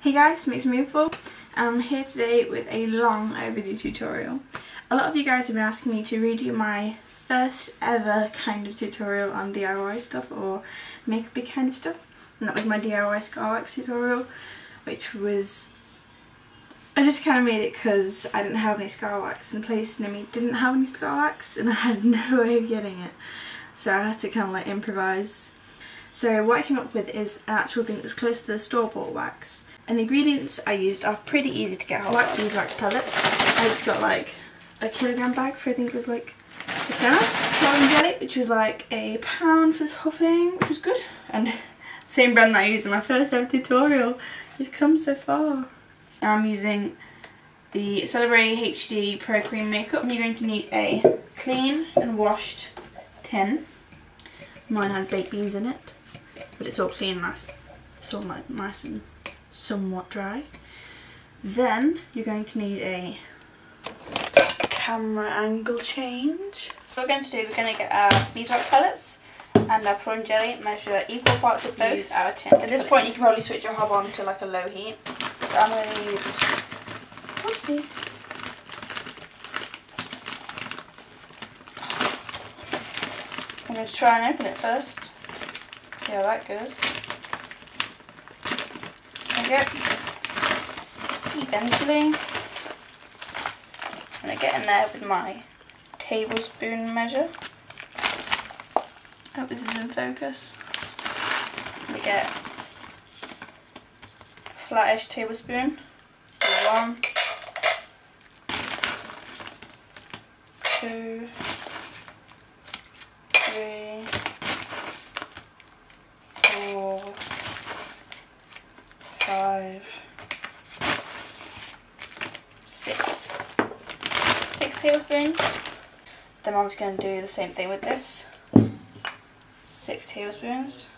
Hey guys, MINXYMOOFUL. I'm here today with a long overdue tutorial. A lot of you guys have been asking me to redo my first ever kind of tutorial on DIY stuff or makeup kind of stuff. And that was my DIY Scarwax tutorial, which was... I just kind of made it because I didn't have any Scarwax and the place near me didn't have any Scarwax and I had no way of getting it. So I had to kind of like improvise. So what I came up with is an actual thing that's close to the store-bought wax. And the ingredients I used are pretty easy to get hold of. Beeswax pellets. I just got like a kilogram bag for I think it was like a tenner. Crystalline jelly, which was like £1 for this whole thing, which was good. And same brand that I used in my first ever tutorial. We've come so far. Now I'm using the Celebrate HD Pro Cream Makeup. You're going to need a clean and washed tin. Mine had baked beans in it, but it's all clean and nice. It's all like nice and somewhat dry. Then you're going to need a camera angle change. What we're going to do, we're going to get our beeswax pellets and our prawn jelly, measure equal parts of both. Use our tin. At this point you can probably switch your hob on to like a low heat. So I'm going to use, whoopsie. I'm going to try and open it first. See how that goes. There we go. Eventually, I'm going to get in there with my tablespoon measure. I hope this is in focus. I'm going to get a flattish tablespoon. 1, 2, 3, 4, 5, 6 tablespoons. Then I'm just going to do the same thing with this. 6 tablespoons.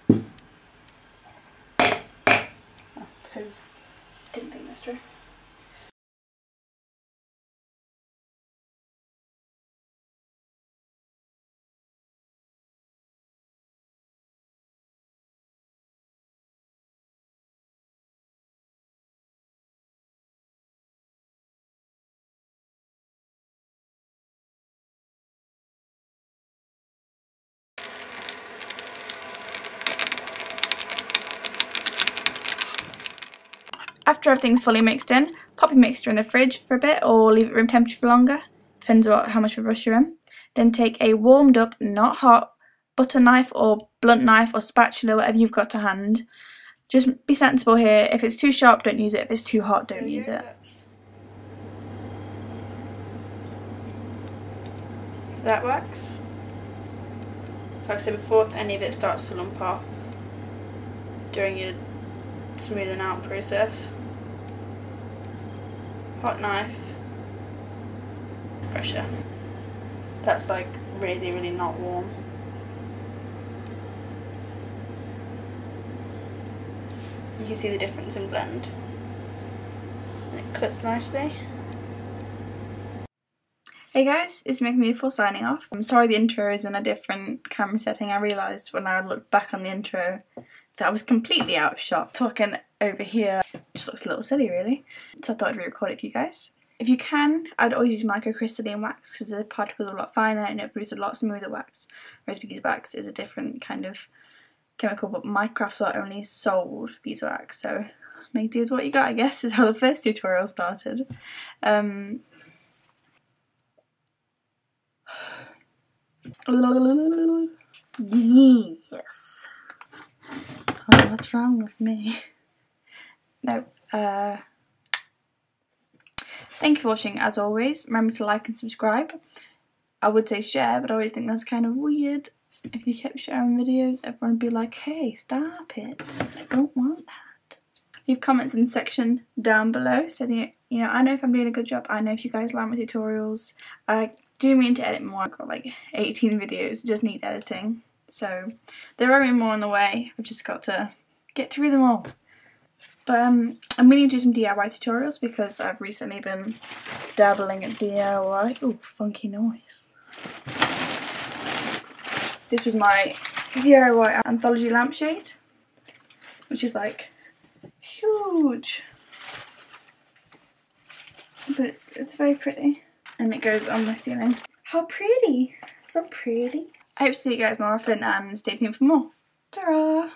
Oh, poo. Didn't think that's true. After everything's fully mixed in, pop your mixture in the fridge for a bit or leave it room temperature for longer, depends on how much of a rush you're in. Then take a warmed up, not hot, butter knife or blunt knife or spatula, whatever you've got to hand. Just be sensible here, if it's too sharp don't use it, if it's too hot don't use it. So that works. So like I said before, if any of it starts to lump off during your smoothing out process, hot knife, pressure. That's like really not warm. You can see the difference in blend and it cuts nicely. Hey guys, it's MINXYMOOFUL signing off. I'm sorry the intro is in a different camera setting. I realised when I looked back on the intro that I was completely out of shot. Talking over here just looks a little silly really. So I thought I'd re-record it for you guys. If you can, I'd always use microcrystalline wax because the particles are a lot finer and it produces a lot smoother wax. Whereas beeswax is a different kind of chemical, but my craft store only sold beeswax, so make do with what you got, I guess, is how the first tutorial started. Yes. Oh, what's wrong with me? No. Thank you for watching, as always. Remember to like and subscribe. I would say share, but I always think that's kind of weird. If you kept sharing videos, everyone would be like, hey, stop it. I don't want that. Leave comments in the section down below so that, you know, I know if I'm doing a good job. I know if you guys like my tutorials. I do mean to edit more. I've got like 18 videos, just need editing. So there are more on the way. I've just got to get through them all. But I'm meaning to do some DIY tutorials because I've recently been dabbling at DIY. Ooh, funky noise. This was my DIY anthology lampshade. which is like huge. But it's very pretty, and it goes on my ceiling. How pretty! So pretty. I hope to see you guys more often and stay tuned for more. Ta-ra!